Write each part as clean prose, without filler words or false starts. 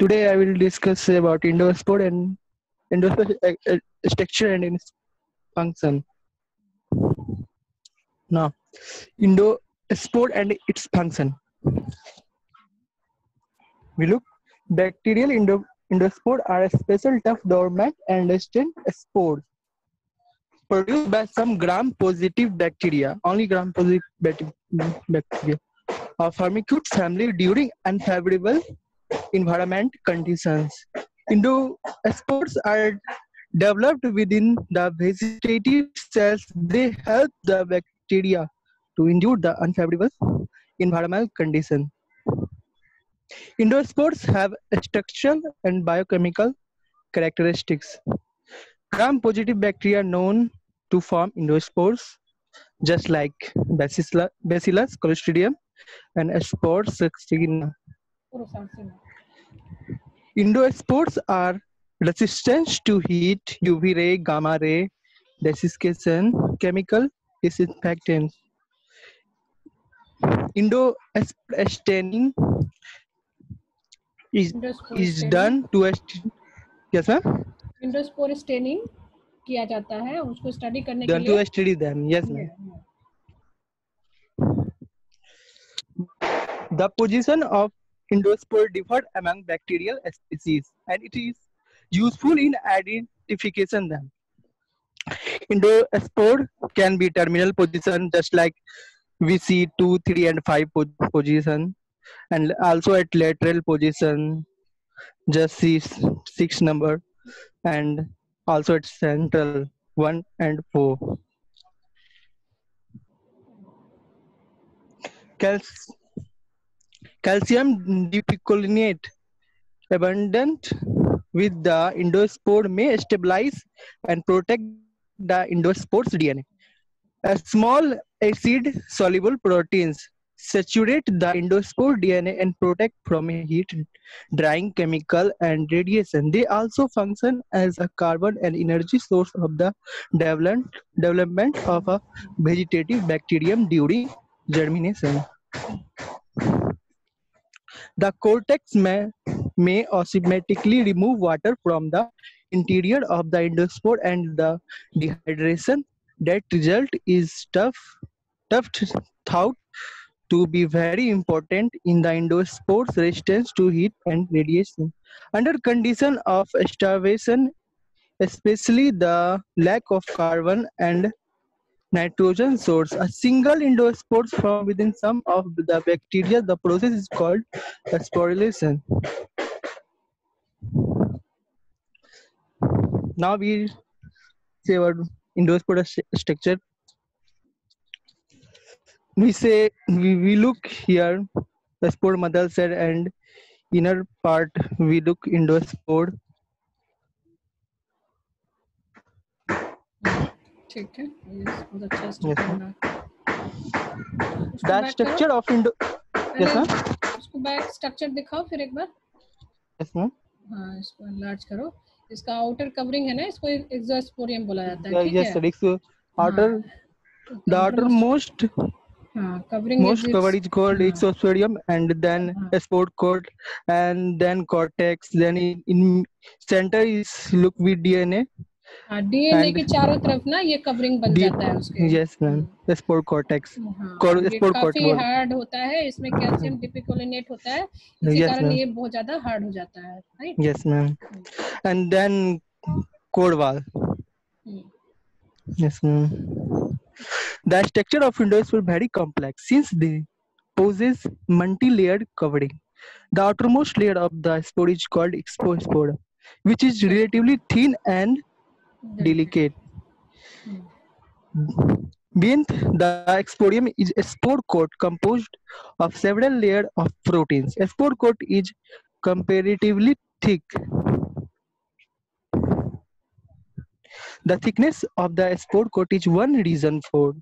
Today I will discuss about indoor sport and indoor structure and its function. Now, indoor sport and its function. We look bacterial indoor sport are a special tough dormant and resistant spores produced by some gram-positive bacteria, only gram-positive bacteria of Firmicutes family during unfavorable environment conditions. Endospores are developed within the vegetative cells. They help the bacteria to endure the unfavorable environmental condition. Endospores have structural and biochemical characteristics. Gram-positive bacteria known to form endospores, just like Bacillus clostridium and Sporosaccina. Endospores are resistant to heat, UV ray, gamma ray, desiccation, chemical disinfectants. Endospore staining is done to yes ma'am. Endospore staining किया जाता है उसको study करने के Done लिए. to study them, yes ma'am. The position of endospore differs among bacterial species, and it is useful in identification them. Endospore can be terminal position, just like we see 2, 3, and 5 position, and also at lateral position, just see 6 number, and also at central 1 and 4. Calcium dipicolinate abundant with the endospore may stabilize and protect the endospore's DNA. A small acid-soluble proteins saturate the endospore DNA and protect from heat, drying chemical and radiation. They also function as a carbon and energy source of the development of a vegetative bacterium during germination. The cortex may osmotically remove water from the interior of the endospore, and the dehydration that result is thought to be very important in the endospore's resistance to heat and radiation. Under condition of starvation, especially the lack of carbon and nitrogen source, a single endospore from within some of the bacteria. The process is called sporulation. Now we say about endospore structure. We look here the spore mother cell and inner part we look endospore. ठीक है, बहुत अच्छा The structure of yes ma'am. उसको back structure दिखाओ फिर एक बार. Yes ma'am. हाँ, इसको लार्ज करो. इसका आउटर कवरिंग है ना, इसको एक्सोस्पोरियम बोला जाता है. ठीक है. Yes sir. Outer the outermost covering most cover is called exosporium, and then spore coat, and then cortex, then in center is look with DNA. DNA के चारों तरफ ना ये कवरिंग बन जाता है उसके. Yes ma'am. Spore cortex spore काफी हार्ड होता है, इसमें कैल्शियम डिपिकोलिनेट होता है, इसी कारण ये बहुत ज्यादा हार्ड हो जाता है. Right. Yes ma'am. And then core wall. Yes ma'am. The structure of endospore were very complex since they possess multi-layered covering. The outermost layer of the spore is called exospore, which is relatively thin and delicate. Beneath the sporium is a spore coat composed of several layers of proteins. A spore coat is comparatively thick. The thickness of the spore coat is one reason for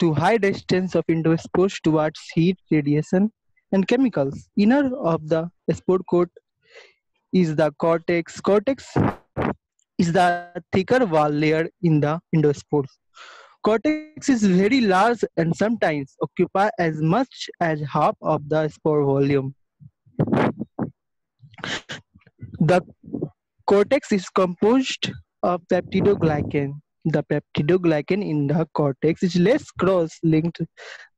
to high resistance of endospores towards heat, radiation, and chemicals. Inner of the spore coat is the cortex. Cortex is the thicker wall layer in the endospores. Cortex is very large and sometimes occupy as much as half of the spore volume. The cortex is composed of peptidoglycan. The peptidoglycan in the cortex is less cross-linked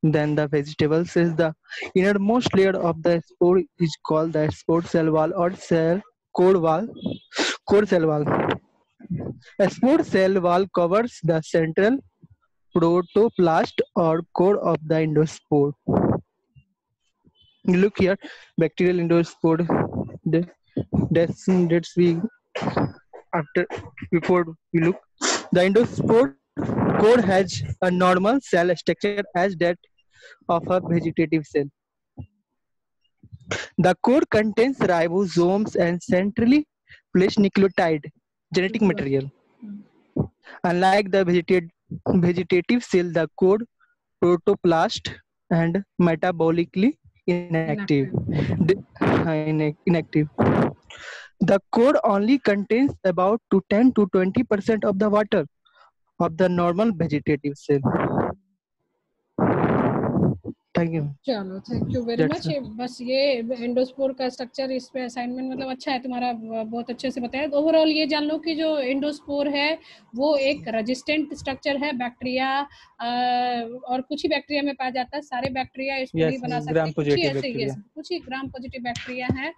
than the vegetable cells. The innermost layer of the spore is called the spore cell wall or cell core wall. Core cell wall. A spore cell wall covers the central protoplast or core of the endospore. Look here, bacterial endospore. That's we after before we look. The endospore core has a normal cell structure as that of a vegetative cell. The core contains ribosomes and centrally placed nucleotide genetic material. Unlike the vegetative cell, the core protoplast and metabolically inactive. Inactive. The core only contains about 10 to 20% of the water of the normal vegetative cell. Thank you. चलो thank you very much. बस ये endospore का structure, इस पे assignment मतलब अच्छा है तुम्हारा, बहुत अच्छे से बताया। ओवरऑल ये जान लो कि जो एंडोस्पोर है वो एक रेजिस्टेंट स्ट्रक्चर है बैक्टीरिया, और कुछ ही बैक्टीरिया में पाया जाता है, सारे बैक्टीरिया इसको नहीं बना सकते, कुछ ही ऐसे कुछ ही ग्राम पॉजिटिव बैक्टीरिया है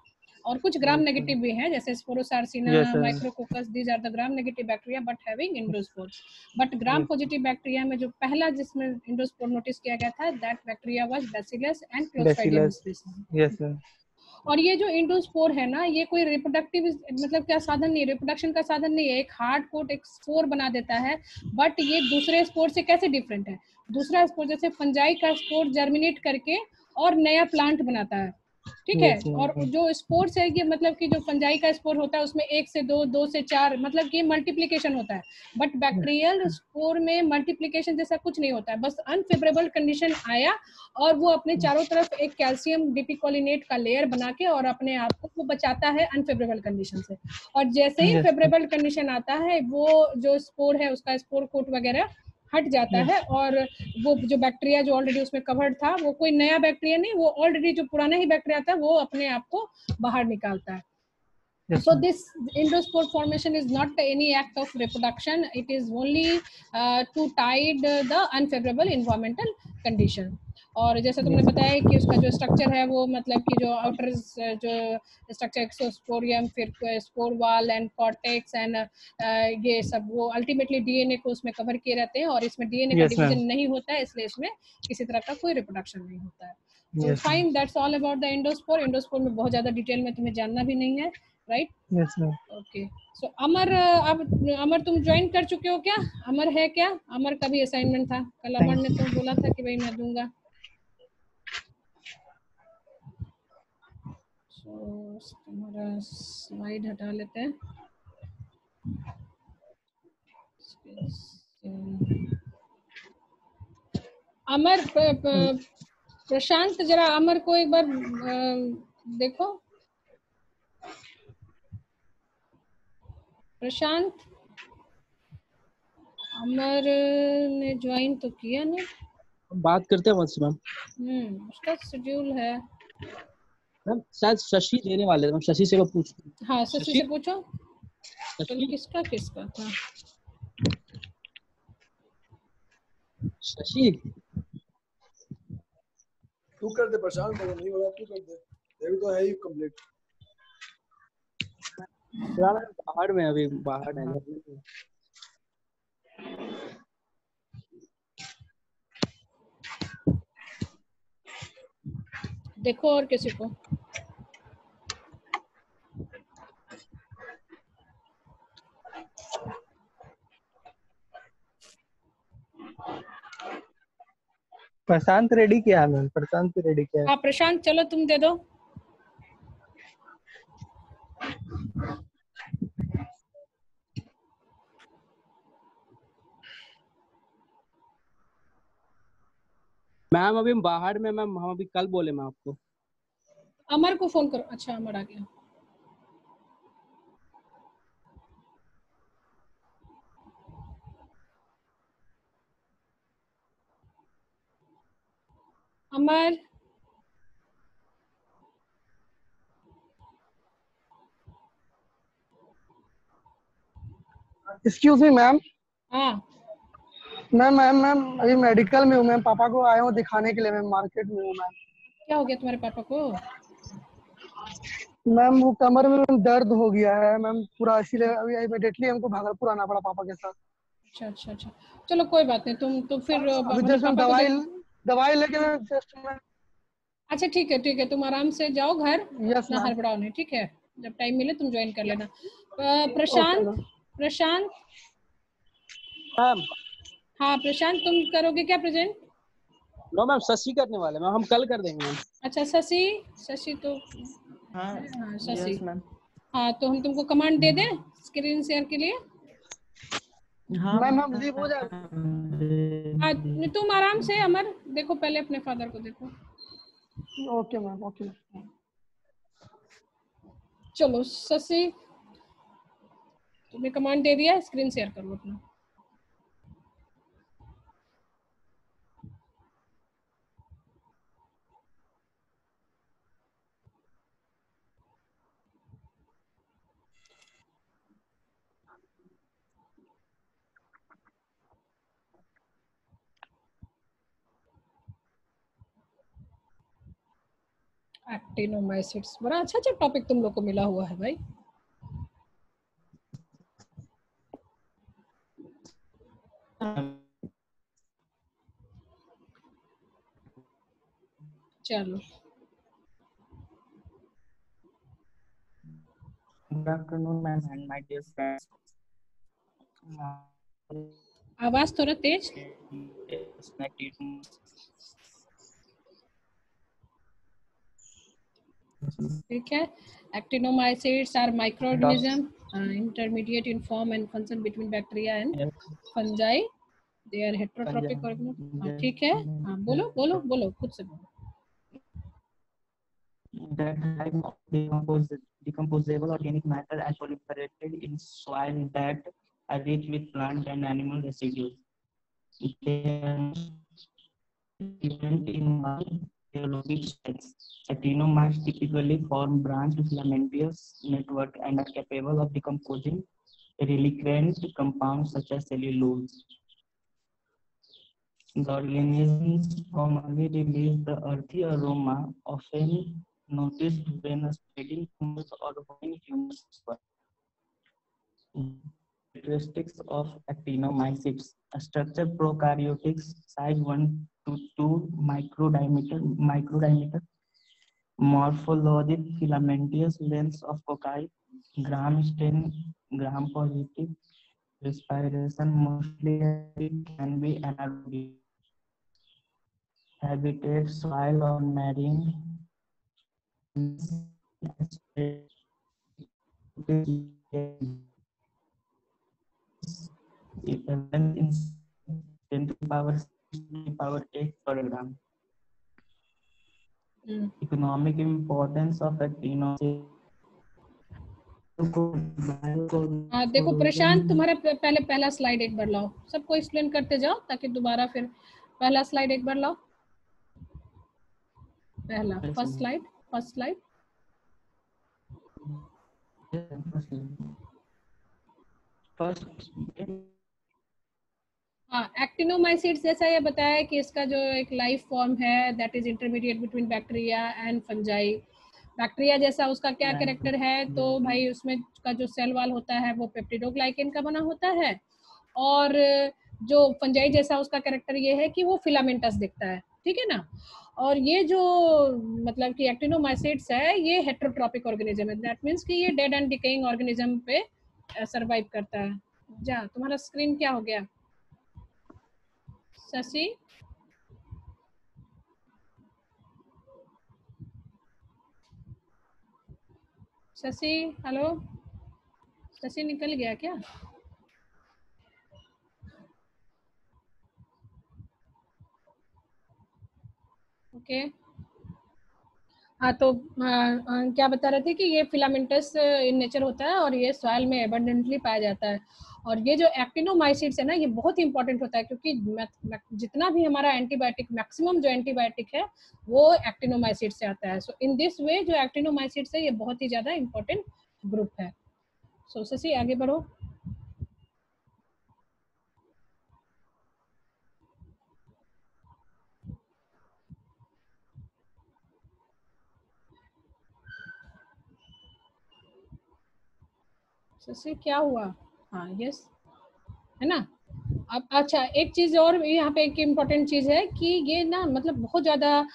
और कुछ ग्राम नेगेटिव भी हैं, जैसे sporosarcina, micrococcus, these are the gram negative bacteria but having endospore. But gram positive bacteria में जो पहला जिसमें एंडोस्पोर नोटिस किया गया था, that bacteria was bacillus and clostridium species. Yes sir. और ये जो एंडोस्पोर है ना, ये कोई रिप्रोडक्टिव मतलब क्या साधन नहीं, रिप्रोडक्शन का साधन नहीं है, एक हार्ड कोट एक स्पोर बना देता है। बट ये दूसरे स्पोर से कैसे डिफरेंट है? दूसरा स्पोर जैसे फंजाई का स्पोर जर्मिनेट करके और नया प्लांट बनाता है, ठीक है। और जो स्पोर्स है ये मतलब कि जो फंजाई का स्पोर होता है उसमें 1 से 2, 2 से 4 मतलब कि मल्टीप्लिकेशन होता है। बट बैक्टीरियल स्पोर में मल्टीप्लिकेशन जैसा कुछ नहीं होता है, बस अनफेवरेबल कंडीशन आया और वो अपने चारों तरफ एक कैल्शियम डिपिकोलिनेट का लेयर बना के और अपने आप को वो बचाता है अनफेवरेबल कंडीशन से। और जैसे ही फेवरेबल कंडीशन आता है, वो जो स्पोर है उसका स्पोर कोट वगैरह हट जाता है और वो जो बैक्टीरिया जो ऑलरेडी उसमें कवर्ड था, वो कोई नया बैक्टीरिया नहीं, वो ऑलरेडी जो पुराना ही बैक्टीरिया था वो अपने आप को बाहर निकालता है। So this endospore formation is not any act of reproduction, it is only to tide the unfavorable environmental condition. और जैसे तुमने बताया कि उसका जो स्ट्रक्चर है वो मतलब कि जो आउटर जो स्ट्रक्चर एक्सोस्पोरियम, फिर spore wall and cortex and ये सब वो अल्टीमेटली डीएनए को उसमें कवर किए रहते हैं और इसमें डीएनए का डिवीजन नहीं होता है, इसलिए इसमें किसी तरह का कोई रिप्रोडक्शन नहीं होता है। So fine, that's all about the endospore. Endospore में बहुत ज्यादा डिटेल में तुम्हें जानना भी नहीं है, राइट? Yes ma'am. ओके, सो अमर, अब अमर तुम ज्वाइन कर चुके हो क्या? अमर है क्या? अमर का भी असाइनमेंट था कल, अमर ने तो बोला था कि भाई मैं दूंगा। सो तुम्हारा स्लाइड हटा लेते हैं। अमर प्रशांत जरा अमर को एक बार देखो। प्रशांत, अमर ने ज्वाइन तो किया ना, बात करते हैं मैम। उसका शेड्यूल है मैम, शायद शशि देने वाले थे, शशि से पूछ। हाँ शशि से पूछो। चलो किसका था? शशि तू कर दे प्रशांत, मेरा नहीं हो रहा, तू कर दे, ये भी तो है ही कंप्लीट। बाहर में अभी बाहर है। देखो और किसी को। प्रशांत रेडी किया है मैम, प्रशांत रेडी किया है। हाँ प्रशांत चलो तुम दे दो। मैम अभी बाहर में, मैम हम अभी कल बोले मैं आपको। अमर को फोन करो। अच्छा अमर आ गया। अमर एक्सक्यूज मी मैम। हाँ मैम अभी मेडिकल में हूँ मैम, पापा को आया हूँ दिखाने के लिए मैम, मार्केट में हूँ मैम। क्या हो गया तुम्हारे पापा को? मैम वो कमर में मैम दर्द हो गया है मैम पूरा, इसीलिए अभी इमीडिएटली हमको भागलपुर आना पड़ा पापा के साथ। अच्छा अच्छा अच्छा, चलो कोई बात नहीं, तुम तो फिर अभी मतलब जस्ट मैम पापा को देख। दवाई लेके मैम जस्ट मैम। अच्छा ठीक है ठीक है, तुम आराम से जाओ घर, यस इतना मैम। हड़बड़ाओ नहीं, ठीक है? जब टाइम मिले तुम ज्वाइन कर लेना। ओके प्रशांत, मैम। प्रशांत। मैम हाँ प्रशांत, तुम करोगे क्या प्रेजेंट? नो मैम, शशि करने वाले मैम, हम कल कर देंगे मैम। अच्छा शशि, शशि तो हाँ हाँ शशि। Yes ma'am. हाँ तो हम तुमको कमांड दे दें स्क्रीन शेयर के लिए? हाँ मैम हम लीव हो जाए। हाँ तुम आराम से अमर देखो, पहले अपने फादर को देखो। Okay ma'am okay ma'am. चलो शशि, तुमने कमांड दे दिया, स्क्रीन शेयर करो अपना। एक्टिनोमाइसिट्स, बड़ा अच्छा अच्छा टॉपिक तुम लोग को मिला हुआ है भाई। चलो Good afternoon, ma'am, and my dear friends. आवाज थोड़ा तेज। ठीक है, actinomycetes are microorganism intermediate in form and function between bacteria and fungi, they are heterotrophic organism. हाँ ठीक है, हाँ बोलो बोलो बोलो, खुद से बोलो। That type of decomposable organic matter are proliferated in soil that are rich with plant and animal residues. They are present in biologic cells. Actinomyces typically form branched filamentous network and are capable of decomposing reliquent compounds such as cellulose. The organisms commonly release the earthy aroma often noticed when spreading humus or when humus swell. Characteristics of actinomycetes: structure prokaryotic, size 1 to 2 microdiameter, morphologic filamentous, length of cocci, gram stain, gram positive, respiration mostly can be anaerobic. Habitat: soil or marine. In 10 to the power 8 per gram. Economic importance of actinocytes. हाँ देखो प्रशांत, तुम्हारा पहले पहला slide एक बार लाओ, सबको explain करते जाओ ताकि दोबारा फिर पहला स्लाइड एक बार लाओ। पहला फर्स्ट स्लाइड, फर्स्ट स्लाइड। हाँ एक्टिनोमाइसिट्स जैसा ये बताया कि इसका जो एक लाइफ फॉर्म है that is intermediate between bacteria and fungi. Bacteria जैसा उसका क्या कैरेक्टर है, तो भाई उसमें का जो सेल वॉल होता है वो पेप्टिडोग्लाइकेन का बना होता है, और जो फंजाई जैसा उसका कैरेक्टर ये है कि वो फिलामेंटस दिखता है, ठीक है ना। और ये जो मतलब कि एक्टिनोमाइसिट्स है ये हेटेरोट्रॉपिक ऑर्गेनिज्म है, दैट मींस कि ये डेड एंड डिकेइंग ऑर्गेनिज्म पे सरवाइव करता है। जा तुम्हारा स्क्रीन क्या हो गया शशि? शशि हेलो, शशि निकल गया क्या? ओके हाँ तो क्या बता रहे थे कि ये फिलामेंटस इन नेचर होता है और ये सॉइल में एबंडेंटली पाया जाता है। और ये जो एक्टिनोमाइसिट्स है ना, ये बहुत ही इंपॉर्टेंट होता है क्योंकि जितना भी हमारा एंटीबायोटिक, मैक्सिमम जो एंटीबायोटिक है वो एक्टिनोमाइसिट्स से आता है। सो इन दिस वे जो एक्टिनोमाइसिट्स है ये बहुत ही ज्यादा इंपॉर्टेंट ग्रुप है। सो शशि आगे बढ़ो। शशि क्या हुआ? हाँ यस, है ना। अब अच्छा एक चीज और यहाँ पे एक इम्पोर्टेंट चीज है कि ये ना मतलब बहुत ज्यादा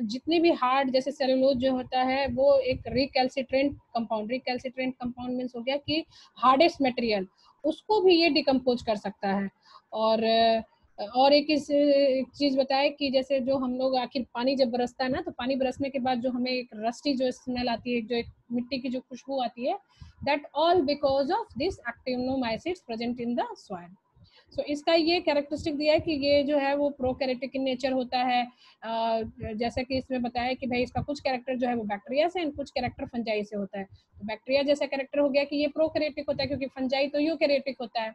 जितने भी हार्ड जैसे सेलुलोज जो होता है वो एक रिकैल्सिट्रेंट कंपाउंड मीन्स हो गया कि हार्डेस्ट मटेरियल, उसको भी ये डिकम्पोज कर सकता है। और एक चीज बताए कि जैसे जो हम लोग आखिर पानी जब बरसता है ना, तो पानी बरसने के बाद जो हमें एक रस्टी जो स्मेल आती है, जो एक मिट्टी की जो खुशबू आती है, that all because of this actinomycetes present in the soil. So इसका ये कैरेक्टरिस्टिक दिया है कि ये जो है वो प्रोकैरियोटिक इन नेचर होता है। जैसा कि इसमें बताया कि भाई इसका कुछ कैरेक्टर जो है वो बैक्टीरिया से एंड कुछ कैरेक्टर फंजाई से होता है। तो बैक्टीरिया जैसा कैरेक्टर हो गया कि ये प्रोकैरियोटिक होता है, क्योंकि फंजाई तो यूकैरियोटिक होता है,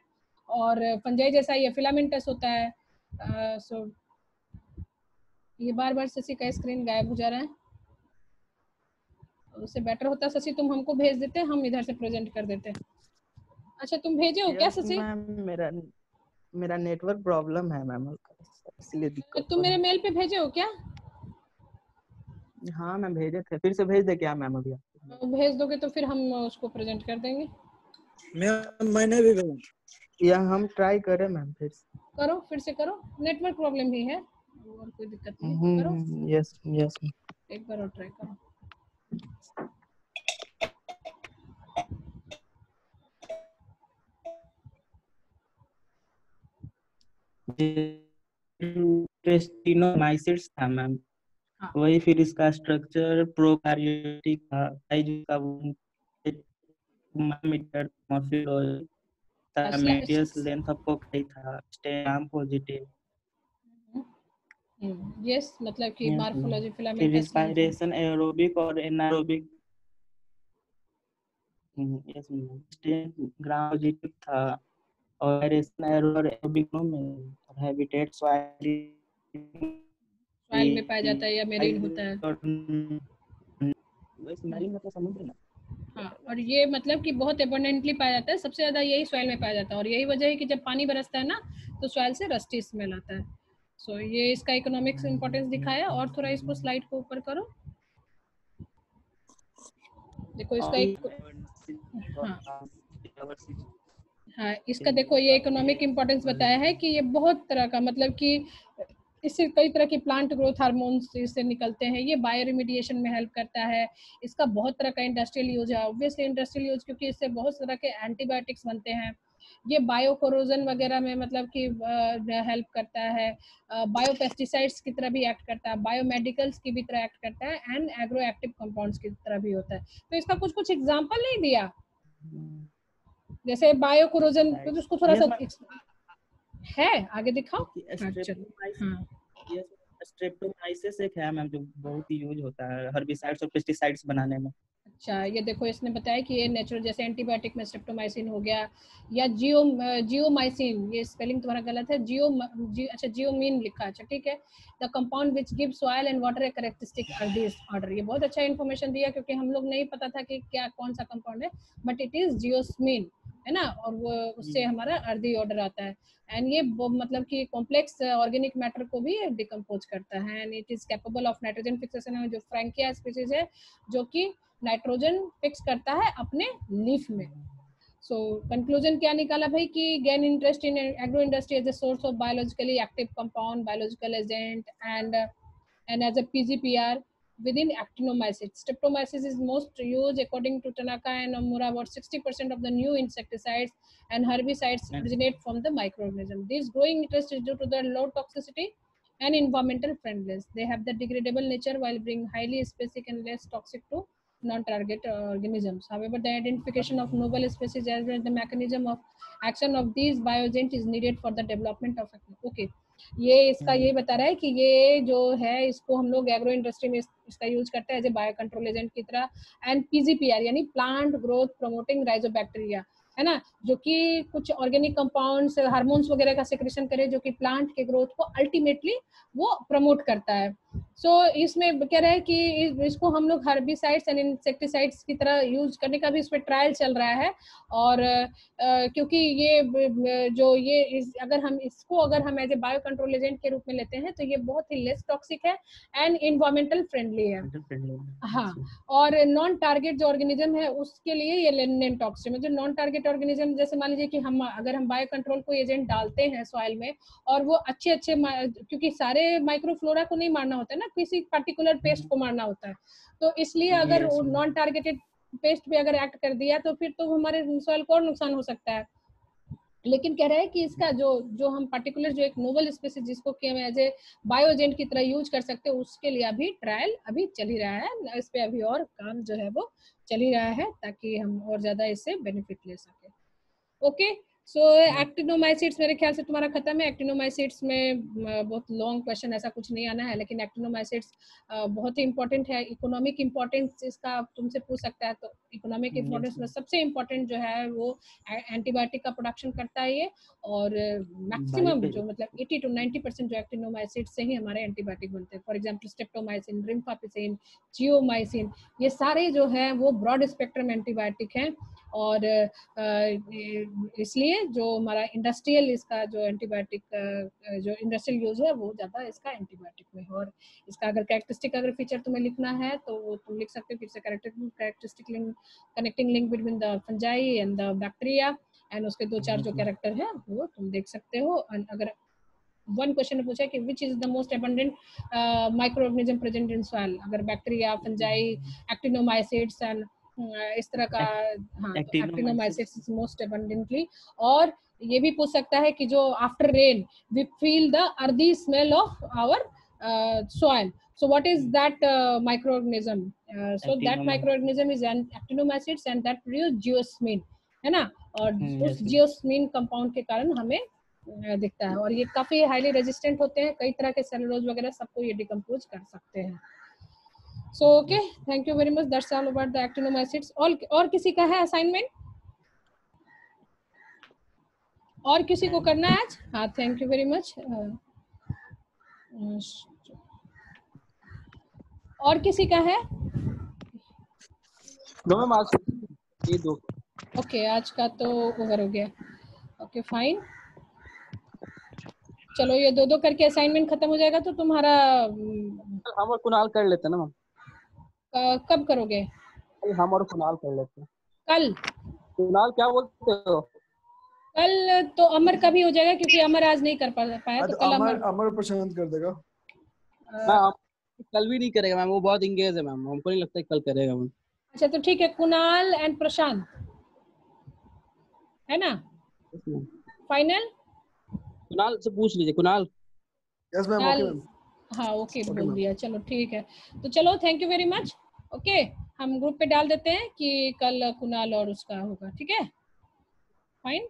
और फंजाई जैसा ये फिलामेंटस होता है। सो ये बार बार शशि का स्क्रीन गायब हो जा रहा है, उससे बेटर होता शशि तुम हमको भेज देते, हम इधर से प्रेजेंट कर देते। अच्छा तुम भेजे हो क्या शशि? मेरा मेरा नेटवर्क प्रॉब्लम है मैम, इसलिए दिक्कत तुम मेरे मेल पे भेजे हो क्या? हाँ मैम भेजे थे, फिर से भेज दे क्या मैम अभी? भेज दोगे तो फिर हम उसको प्रेजेंट कर देंगे। मैंने भी भेजा। या हम ट्राई करें मैम, फिर करो, फिर से करो, नेटवर्क प्रॉब्लम भी है और कोई दिक्कत नहीं, करो यस यस एक बार और ट्राई करो। टेस्टिनोमाइसिट्स था मैम। हाँ। वही फिर इसका स्ट्रक्चर प्रोकैरियोटिक था, का मीटर मॉर्फोलॉजी था, मीडियस लेंथ ऑफ कोकाई था, स्टेम पॉजिटिव। यस मतलब कि मॉर्फोलॉजी फिर फिलामेंटस रिस्पायरेशन एरोबिक और anaerobic. Yes ma'am, stem gram positive था और एरोबिक में हैबिटेट सॉइल में पाया जाता है या मेरीन होता है। मतलब समुद्र में। हाँ, और ये मतलब कि बहुत एबंडेंटली पाया जाता है, सबसे ज्यादा यही सॉइल में पाया जाता है, और यही वजह है कि जब पानी बरसता है ना तो सॉइल से रस्टी स्मेल आता है। सो ये इसका इकोनॉमिक्स इंपॉर्टेंस दिखाया। और थोड़ा इसको स्लाइड को ऊपर करो, देखो इसका हाँ इसका देखो ये इकोनॉमिक इम्पोर्टेंस बताया है कि ये बहुत तरह का मतलब कि इससे कई तरह के प्लांट ग्रोथ हार्मोन्स इससे निकलते हैं, ये बायो रिमीडिएशन में हेल्प करता है, इसका बहुत तरह का इंडस्ट्रियल यूज है, ऑब्वियसली इंडस्ट्रियल यूज क्योंकि इससे बहुत तरह के एंटीबायोटिक्स बनते हैं, ये बायो कोरोजन वगैरह में मतलब कि हेल्प करता है, बायो पेस्टिसाइड्स की तरह भी एक्ट करता है, बायो मेडिकल्स की भी तरह एक्ट करता है, एंड एग्रो एक्टिव कंपाउंड्स की तरह भी होता है। तो इसका कुछ कुछ एग्जांपल नहीं दिया, जैसे बायो कोरोजन तो उसको थोड़ा सा है आगे दिखाओ। स्ट्रेप्टोमाइसिस एक है मैम जो बहुत ही यूज होता है हर्बिसाइड्स और पेस्टिसाइड्स बनाने में। अच्छा ये देखो इसने बताया कि ये नेचुरल जैसे एंटीबायोटिक में स्ट्रेप्टोमाइसिन हो गया, या जियोमाइसिन, ये स्पेलिंग तुम्हारा गलत है, अच्छा जियोमीन लिखा, अच्छा ठीक है। The compound which give soil and water a characteristic order, ये बहुत अच्छा इन्फॉर्मेशन दिया क्योंकि हम लोग नहीं पता था कि क्या कौन सा कंपाउंड है, बट इट इज जियोस्मीन, है ना, और वो उससे हमारा अर्दी ऑर्डर आता है, एंड ये मतलब कि कॉम्प्लेक्स ऑर्गेनिक मैटर को भी डिकम्पोज करता है, and it is capable of nitrogen fixation, जो फ्रैंकिया स्पीसीज है जो कि नाइट्रोजन फिक्स करता है अपने लीफ में। सो कंक्लूजन क्या निकाला भाई कि gain interest in agro industry as a source of biologically active compound, biological agent and as a PGPR within actinomycetes. Streptomyces is most used according to Tanaka and Nomura. About 60% of the new insecticides and herbicides originate from the microorganism. This growing interest is due to their low toxicity and environmental friendliness. They have the degradable nature while being highly specific and less toxic to non-target organisms. However, the identification of novel species as well as the mechanism of action of these bioagents is needed for the development of okay. ये इसका ये बता रहा है कि ये जो है इसको हम लोग एग्रो इंडस्ट्री में इसका यूज करते हैं as a bio control agent की तरह, एंड पीजीपीआर यानी प्लांट ग्रोथ प्रोमोटिंग राइजोबैक्टीरिया, है ना, जो कि कुछ ऑर्गेनिक कंपाउंड्स हार्मोन्स वगैरह का सेक्रेशन करे जो कि प्लांट के ग्रोथ को अल्टीमेटली वो प्रमोट करता है। इसमें कह रहा है कि इसको हम लोग हर्बिसाइड्स एंड इंसेक्टिसाइड्स की तरह यूज करने का भी इस पर ट्रायल चल रहा है। और क्योंकि ये जो ये अगर हम as a bio control agent के रूप में लेते हैं तो ये बहुत ही लेस टॉक्सिक है एंड इन्वायरमेंटल फ्रेंडली है। हाँ, और नॉन टारगेट जो ऑर्गेनिज्म है उसके लिए ये नॉन टॉक्सिक है। जो नॉन टारगेट ऑर्गेनिज्म, जैसे मान लीजिए कि अगर हम बायो कंट्रोल को एजेंट डालते हैं सॉइल में और वो अच्छे क्योंकि सारे माइक्रोफ्लोरा को नहीं मारना होता है ना, किसी पर्टिकुलर पेस्ट को मारना होता है, तो इसलिए अगर नॉन टारगेटेड पेस्ट भी अगर एक्ट कर दिया तो फिर तो हमारे सॉइल को और नुकसान हो सकता है। लेकिन कह रहा है कि इसका जो हम पर्टिकुलर जो एक नोवल स्पीसीज जिसको कि हम एज ए बायो एजेंट की तरह यूज कर सकते हैं, उसके लिए अभी ट्रायल अभी चल ही रहा है। इस पे अभी और काम जो है वो चल ही रहा है ताकि हम और ज्यादा इससे बेनिफिट ले सके। ओके, सो एक्टिनोमाइसिट्स मेरे ख्याल से तुम्हारा खत्म है। एक्टिनोमाइसिट्स में बहुत लॉन्ग क्वेश्चन ऐसा कुछ नहीं आना है, लेकिन एक्टिनोमाइसिट्स बहुत ही इंपॉर्टेंट है। इकोनॉमिक इंपॉर्टेंस इसका तुमसे पूछ सकता है, तो इकोनॉमिक इंपॉर्टेंस में सबसे इम्पोर्टेंट जो है वो एंटीबायोटिक का प्रोडक्शन करता है ये। और मैक्सिमम जो मतलब 80 to 90% जो एक्टिनोमाइसिट्स से ही हमारे एंटीबायोटिक बनते हैं। फॉर एग्जाम्पल स्ट्रेप्टोमाइसिन, रिम्फापिसिन, जियोमाइसिन, ये सारे जो है वो ब्रॉड स्पेक्ट्रम एंटीबायोटिक हैं। और इसलिए जो हमारा इंडस्ट्रियल इसका जो एंटीबायोटिक जो इंडस्ट्रियल यूज है वो ज्यादा इसका एंटीबायोटिक में है। और इसका अगर कैरेक्टरिस्टिक अगर फीचर तुम्हें लिखना है तो वो तुम लिख सकते हो। फिर से characteristic link, connecting link between the fungi and the bacteria, and उसके 2-4 जो कैरेक्टर है वो तुम देख सकते हो। अगर वन क्वेश्चन ने पूछा कि which is the most abundant micro organism present in soil, अगर बैक्टीरिया, फंजाई, एक्टिनोमाइसिट्स एंड इस तरह का, हाँ, एक्टिनोमाइसिट्स मोस्ट अबंडेंटली। और ये भी पूछ सकता है कि जो after rain we feel the earthy smell of our soil, so what is that microorganism? So that microorganism is an actinomycetes and that produce geosmin, है ना। और उस जियोस्मिन कंपाउंड के कारण हमें दिखता है। और ये काफी हाईली रेजिस्टेंट होते हैं, कई तरह के सेलुलोज वगैरह सबको ये डिकम्पोज कर सकते हैं। So okay, thank you very much, that's all about the actinomycetes. और किसी का है असाइनमेंट? और किसी को करना है आज? हाँ, थैंक यू वेरी मच। और किसी का है? मैम आज ये दो। ओके, आज का तो ओवर हो गया। ओके फाइन, चलो ये 2-2 करके असाइनमेंट खत्म हो जाएगा तो तुम्हारा हम और कुणाल कर लेते हैं ना मैम। कब करोगे? कल हम और कुणाल कर लेते हैं। कल? कुणाल क्या बोलते हो? कल तो अमर का भी हो जाएगा क्योंकि अमर आज नहीं कर पाया, तो कल अमर प्रशांत कर देगा। कल भी नहीं करेगा मैम, वो बहुत इंगेज है मैम, हमको नहीं लगता कल करेगा मैम। अच्छा तो ठीक है, कुणाल एंड प्रशांत है ना फाइनल? कुणाल से पूछ लीजिए। Kunal? Yes ma'am, okay ma'am. हाँ ओके बोल दिया, चलो ठीक है। तो चलो thank you very much. Okay, हम ग्रुप पे डाल देते हैं कि कल कुणाल और उसका होगा, ठीक है, फाइन।